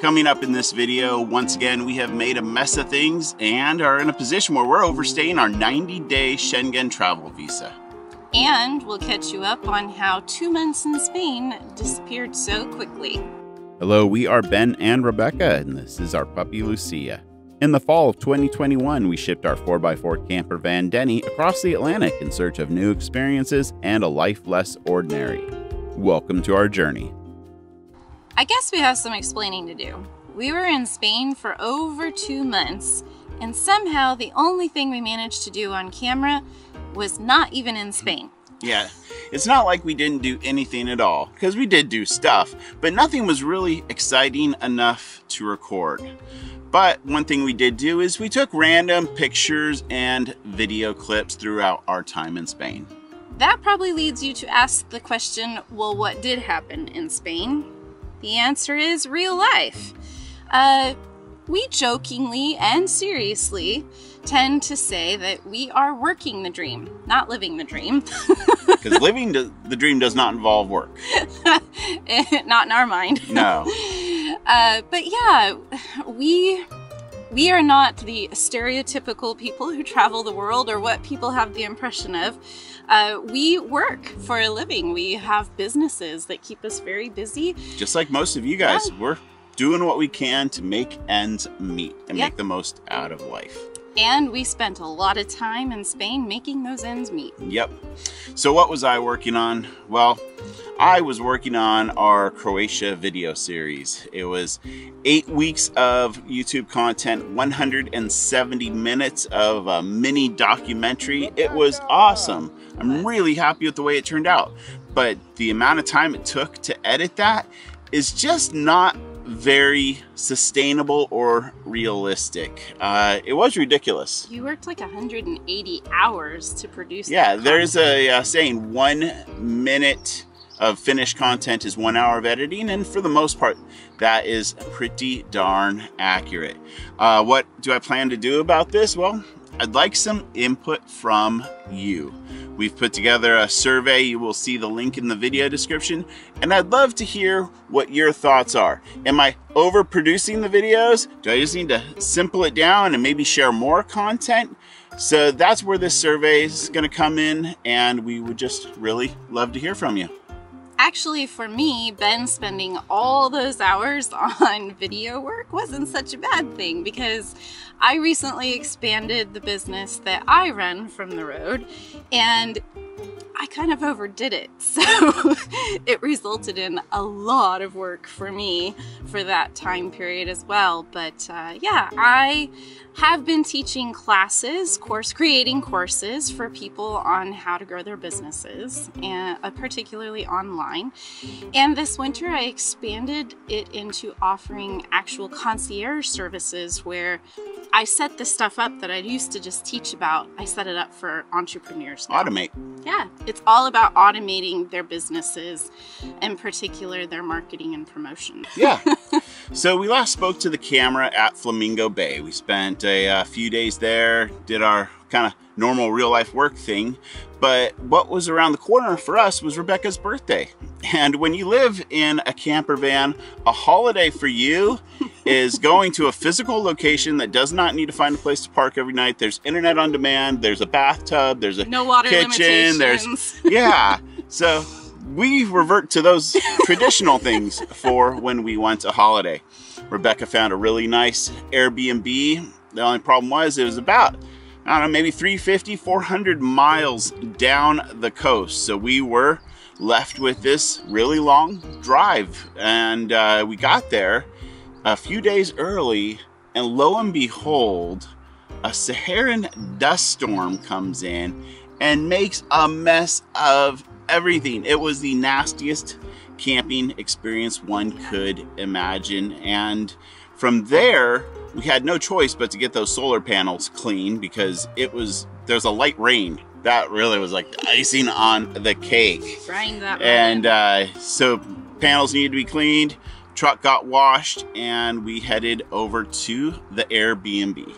Coming up in this video, once again, we have made a mess of things and are in a position where we're overstaying our 90-day Schengen travel visa. And we'll catch you up on how 2 months in Spain disappeared so quickly. Hello, we are Ben and Rebecca, and this is our puppy Lucia. In the fall of 2021, we shipped our 4x4 camper van Denny across the Atlantic in search of new experiences and a life less ordinary. Welcome to our journey. I guess we have some explaining to do. We were in Spain for over 2 months, and somehow the only thing we managed to do on camera was not even in Spain. Yeah, it's not like we didn't do anything at all, because we did do stuff, but nothing was really exciting enough to record. But one thing we did do is we took random pictures and video clips throughout our time in Spain. That probably leads you to ask the question, well, what did happen in Spain? The answer is real life. We jokingly and seriously tend to say that we are working the dream, not living the dream. Because living the dream does not involve work. Not in our mind. No. But yeah, we are not the stereotypical people who travel the world or what people have the impression of. We work for a living. We have businesses that keep us very busy. Just like most of you guys, yeah. We're doing what we can to make ends meet and make the most out of life. And we spent a lot of time in Spain making those ends meet. Yep. So what was I working on? Well, I was working on our Croatia video series. It was 8 weeks of YouTube content, 170 minutes of a mini documentary. It was awesome. I'm really happy with the way it turned out. But the amount of time it took to edit that is just not very sustainable or realistic. It was ridiculous. You worked like 180 hours to produce Yeah, that there's a saying, 1 minute of finished content is 1 hour of editing, and for the most part, that is pretty darn accurate. What do I plan to do about this? Well, I'd like some input from you. We've put together a survey. You will see the link in the video description, and I'd love to hear what your thoughts are. Am I overproducing the videos? Do I just need to simple it down and maybe share more content? So that's where this survey is going to come in, and we would just really love to hear from you. Actually, for me, Ben spending all those hours on video work wasn't such a bad thing, because I recently expanded the business that I run from the road, and I kind of overdid it. So it resulted in a lot of work for me for that time period as well. But yeah, I have been teaching classes, creating courses for people on how to grow their businesses, and particularly online. And this winter I expanded it into offering actual concierge services where I set the stuff up that I used to just teach about. I set it up for entrepreneurs now. Automate. Yeah, it's all about automating their businesses, in particular their marketing and promotion. Yeah. So we last spoke to the camera at Flamingo Bay. We spent a few days there, did our kind of normal real life work thing. But what was around the corner for us was Rebecca's birthday. And when you live in a camper van, a holiday for you is going to a physical location that does not need to find a place to park every night. There's internet on demand, there's a bathtub, there's a no water kitchen, limitations. yeah. So we revert to those traditional things for when we went a holiday. Rebecca found a really nice Airbnb. The only problem was it was about, I don't know, maybe 350, 400 miles down the coast. So we were left with this really long drive, and we got there a few days early, and lo and behold, a Saharan dust storm comes in and makes a mess of everything. It was the nastiest camping experience one could imagine, and from there we had no choice but to get those solar panels clean, because there's a light rain that really was like icing on the cake. Frying that and so panels needed to be cleaned, truck got washed, and we headed over to the Airbnb.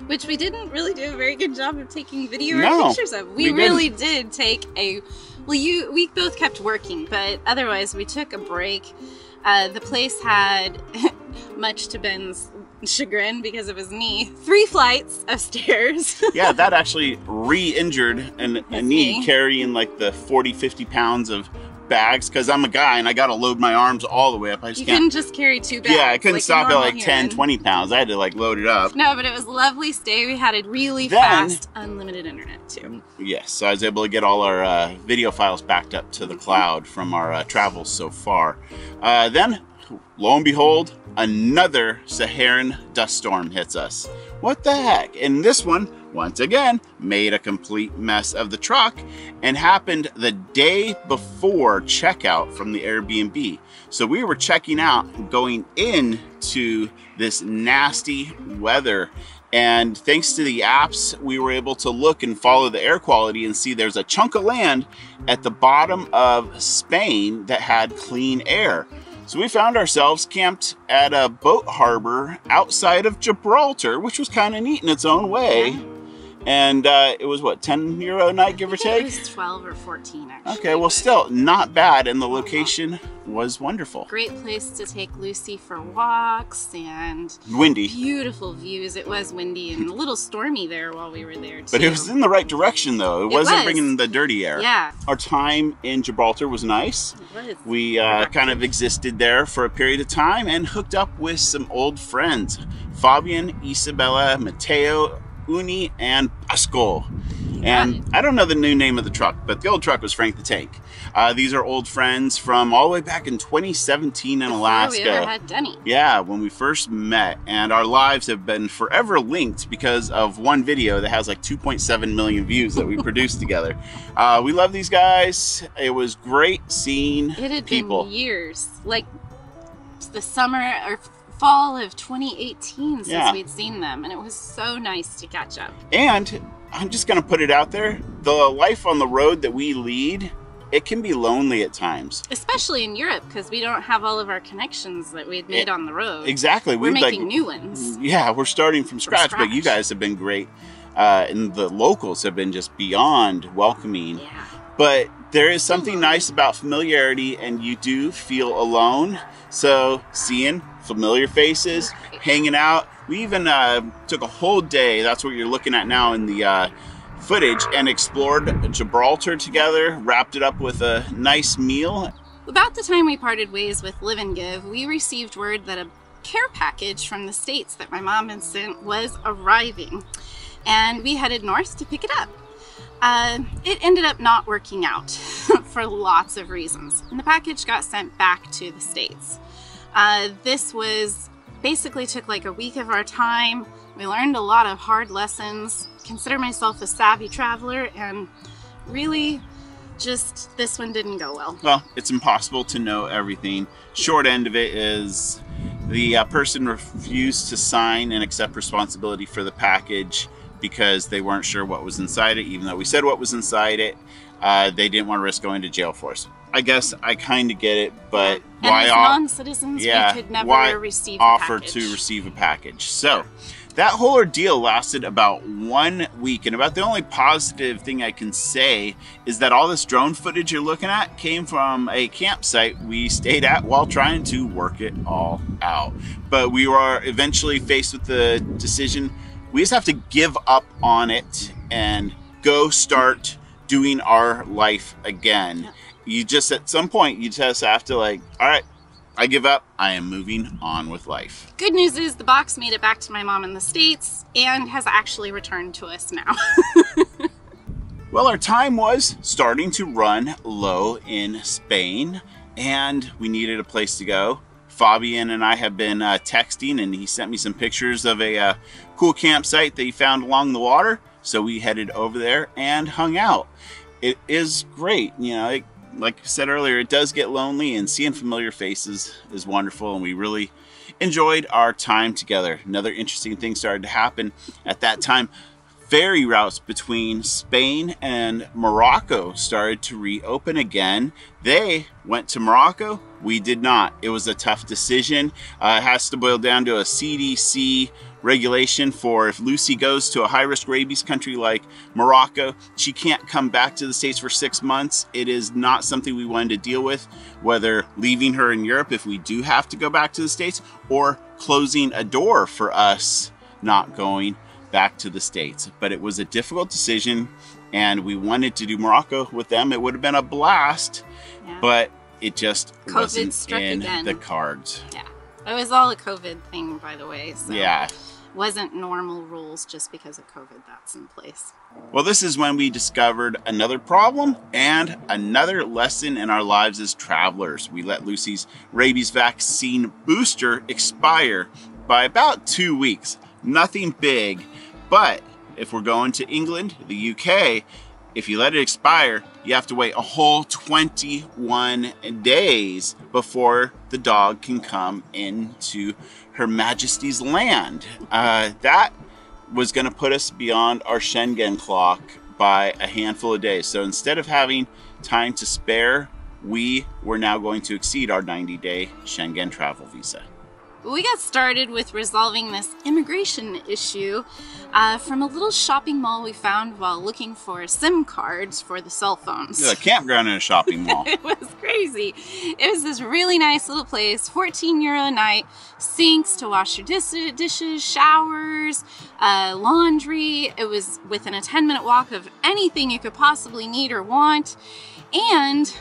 Which we didn't really do a very good job of taking video or pictures of. We really did take a, well, we both kept working, but otherwise we took a break. The place had, much to Ben's chagrin because of his knee, 3 flights of stairs. Yeah, that actually re-injured a knee carrying like the 40, 50 pounds of bags, because I'm a guy and I got to load my arms all the way up. I just couldn't just carry 2 bags. Yeah, I couldn't stop at like 10, 20 pounds. I had to like load it up. No, but it was a lovely stay. We had a really fast, unlimited internet too. Yes, so I was able to get all our video files backed up to the cloud from our travels so far. Then, lo and behold, another Saharan dust storm hits us. What the heck? And this one, once again, made a complete mess of the truck and happened the day before checkout from the Airbnb. So we were checking out, going into this nasty weather. And thanks to the apps, we were able to look and follow the air quality and see there's a chunk of land at the bottom of Spain that had clean air. So we found ourselves camped at a boat harbor outside of Gibraltar, which was kind of neat in its own way. And it was what, €10 a night, give or take? It was 12 or 14 actually. Okay, well still not bad, and the location was wonderful. Great place to take Lucy for walks and windy. Beautiful views. It was windy and a little stormy there while we were there too. But it was in the right direction though. It wasn't bringing the dirty air. Yeah. Our time in Gibraltar was nice. It was. We kind of existed there for a period of time and hooked up with some old friends. Fabian, Isabella, Matteo, Uni, and Pasco. And I don't know the new name of the truck, but the old truck was Frank the Tank. These are old friends from all the way back in 2017 in Alaska. We ever had Denny. Yeah, when we first met, and our lives have been forever linked because of one video that has like 2.7 million views that we produced together. We love these guys. It was great seeing people. It had been years, like the summer or fall of 2018 since we'd seen them, and it was so nice to catch up. And I'm just gonna put it out there, the life on the road that we lead, it can be lonely at times. Especially in Europe, because we don't have all of our connections that we'd made on the road. Exactly. We're making new ones. Yeah, we're starting from scratch, but you guys have been great. And the locals have been just beyond welcoming. Yeah. But there is something nice about familiarity, and you do feel alone. So seeing familiar faces, hanging out. We even took a whole day, that's what you're looking at now in the footage, and explored Gibraltar together, wrapped it up with a nice meal. About the time we parted ways with Live and Give, we received word that a care package from the States that my mom had sent was arriving, and we headed north to pick it up. It ended up not working out for lots of reasons, and the package got sent back to the States. This was basically took like a week of our time. We learned a lot of hard lessons. Consider myself a savvy traveler, and really just this one didn't go well. Well, it's impossible to know everything. Short end of it is the person refused to sign and accept responsibility for the package because they weren't sure what was inside it, even though we said what was inside it. They didn't want to risk going to jail for us. I guess I kind of get it, but why as non-citizens, we could never receive a offer package. to receive a package? So that whole ordeal lasted about 1 week, and about the only positive thing I can say is that all this drone footage you're looking at came from a campsite we stayed at while trying to work it all out. But we were eventually faced with the decision, we just have to give up on it and go start doing our life again. You just, at some point, you just have to like, all right, I give up. I am moving on with life. Good news is the box made it back to my mom in the States and has actually returned to us now. Well, our time was starting to run low in Spain, and we needed a place to go. Fabian and I have been texting, and he sent me some pictures of a cool campsite that he found along the water. So we headed over there and hung out. It is great, you know, like I said earlier, it does get lonely, and seeing familiar faces is wonderful, and we really enjoyed our time together. Another interesting thing started to happen at that time. ferry routes between Spain and Morocco started to reopen again. They went to Morocco. We did not. It was a tough decision. It has to boil down to a CDC regulation for if Lucy goes to a high-risk rabies country like Morocco, she can't come back to the States for 6 months. It is not something we wanted to deal with, whether leaving her in Europe if we do have to go back to the States, or closing a door for us not going back to the States. But it was a difficult decision, and we wanted to do Morocco with them. It would have been a blast, but it just wasn't in the cards. Yeah, it was all a COVID thing, by the way. So yeah. Wasn't normal rules just because of COVID that's in place. Well, this is when we discovered another problem and another lesson in our lives as travelers. We let Lucy's rabies vaccine booster expire by about 2 weeks. Nothing big, but if we're going to England, the UK, if you let it expire, you have to wait a whole 21 days before the dog can come into Her Majesty's land. That was going to put us beyond our Schengen clock by a handful of days. So instead of having time to spare, we were now going to exceed our 90-day Schengen travel visa. We got started with resolving this immigration issue from a little shopping mall we found while looking for SIM cards for the cell phones. Yeah, a campground in a shopping mall. It was crazy. It was this really nice little place, €14 a night, sinks to wash your dishes, showers, laundry. It was within a 10-minute walk of anything you could possibly need or want. And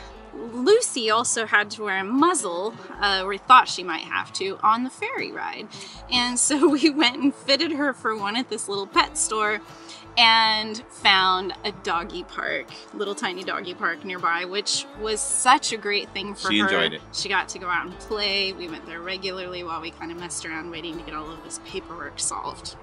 Lucy also had to wear a muzzle, or thought she might have to, on the ferry ride. And so we went and fitted her for one at this little pet store and found a doggy park, little tiny doggy park nearby, which was such a great thing for her. She enjoyed it. She got to go out and play. We went there regularly while we kind of messed around waiting to get all of this paperwork solved.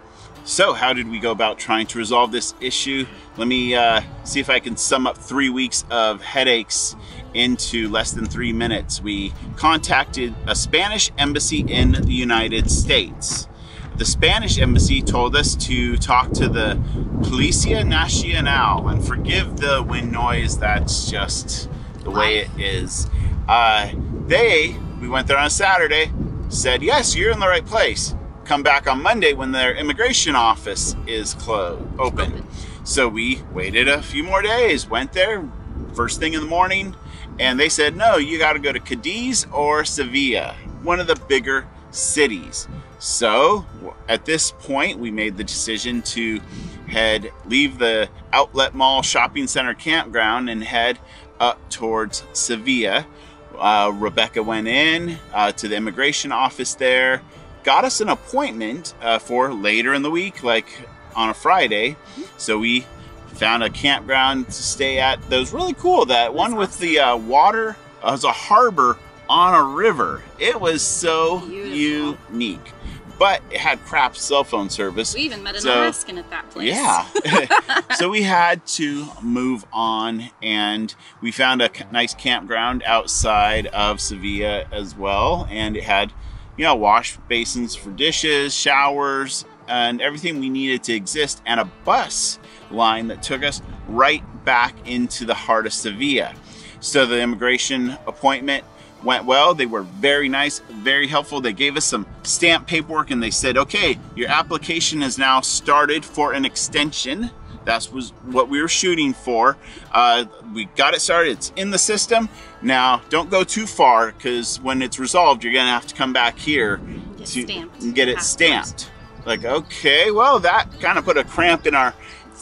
So how did we go about trying to resolve this issue? Let me see if I can sum up 3 weeks of headaches into less than 3 minutes. We contacted a Spanish embassy in the United States. The Spanish embassy told us to talk to the Policía Nacional, and forgive the wind noise, that's just the way it is. We went there on a Saturday, said, yes, you're in the right place. Come back on Monday when their immigration office is open. So we waited a few more days, went there first thing in the morning, and they said, no, you got to go to Cadiz or Sevilla, one of the bigger cities. So at this point, we made the decision to leave the Outlet Mall Shopping Center campground and head up towards Sevilla. Rebecca went in to the immigration office there, got us an appointment for later in the week, like on a Friday. So we found a campground to stay at that was really cool. That one with the water, it was a harbor on a river. It was so unique. But it had crap cell phone service. We even met an Alaskan at that place. Yeah. So we had to move on, and we found a nice campground outside of Sevilla as well. And it had, wash basins for dishes, showers, and everything we needed to exist, and a bus line that took us right back into the heart of Sevilla. So the immigration appointment went well. They were very nice, very helpful. They gave us some stamp paperwork and they said, okay, your application has now started for an extension. That was what we were shooting for. We got it started, it's in the system. Now, don't go too far, because when it's resolved, you're gonna have to come back here to get it stamped. Like, okay, well, that kind of put a cramp in our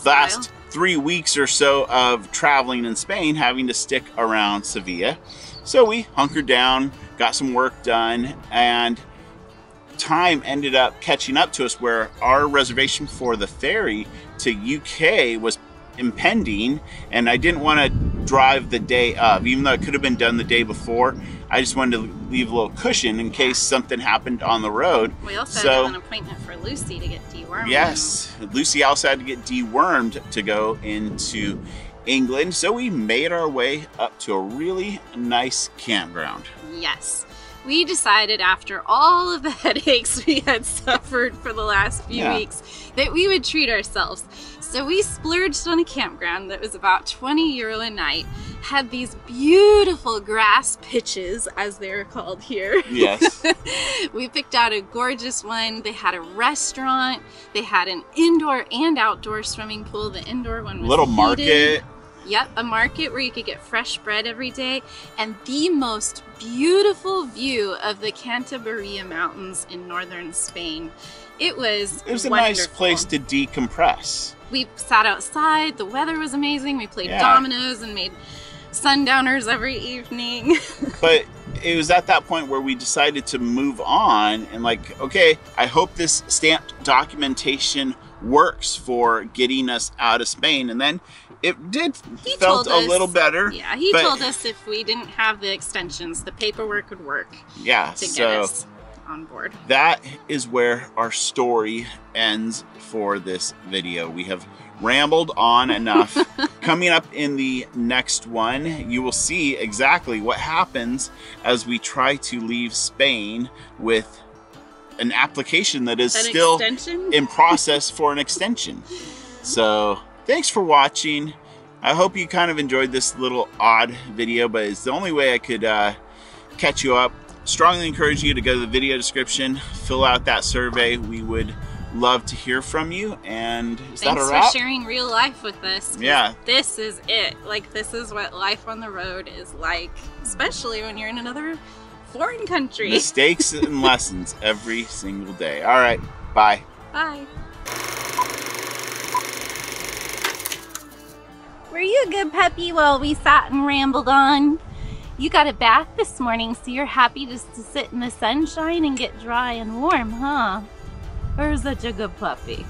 last 3 weeks or so of traveling in Spain, having to stick around Sevilla. So we hunkered down, got some work done, and time ended up catching up to us where our reservation for the ferry to UK was impending, and I didn't want to drive the day of, even though it could have been done the day before. I just wanted to leave a little cushion in case something happened on the road. We also had an appointment for Lucy to get dewormed. Yes, Lucy also had to get dewormed to go into England, so we made our way up to a really nice campground. Yes. we decided after all of the headaches we had suffered for the last few weeks that we would treat ourselves. So we splurged on a campground that was about 20 euro a night, had these beautiful grass pitches, as they're called here. Yes. We picked out a gorgeous one. They had a restaurant. They had an indoor and outdoor swimming pool. The indoor one was little heated. market. Yep, a market where you could get fresh bread every day, and the most beautiful view of the Cantabria Mountains in northern Spain. It was a wonderful. nice place to decompress. We sat outside, the weather was amazing, we played dominoes and made sundowners every evening. But it was at that point where we decided to move on and like, okay, I hope this stamped documentation works for getting us out of Spain. And then it did felt a little better. Yeah, he told us if we didn't have the extensions, the paperwork would work. Yeah, to get us on board. That is where our story ends for this video. We have rambled on enough. Coming up in the next one, you will see exactly what happens as we try to leave Spain with an application that is still in process for an extension. So thanks for watching. I hope you kind of enjoyed this little odd video, but it's the only way I could catch you up. Strongly encourage you to go to the video description, fill out that survey. We would love to hear from you. And is that a wrap? Thanks for sharing real life with us. Yeah. This is it. Like, this is what life on the road is like, especially when you're in another foreign country. Mistakes and lessons every single day. All right. Bye. Bye. Were you a good puppy while we sat and rambled on? You got a bath this morning, so you're happy just to sit in the sunshine and get dry and warm, huh? You're such a good puppy.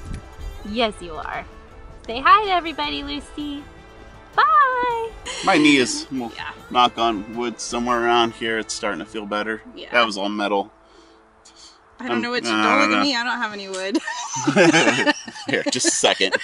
Yes, you are. Say hi to everybody, Lucy. Bye. My knee is, knock on wood, somewhere around here. It's starting to feel better. Yeah. That was all metal. I don't know what you don't look at me. I don't have any wood. Here, just a second.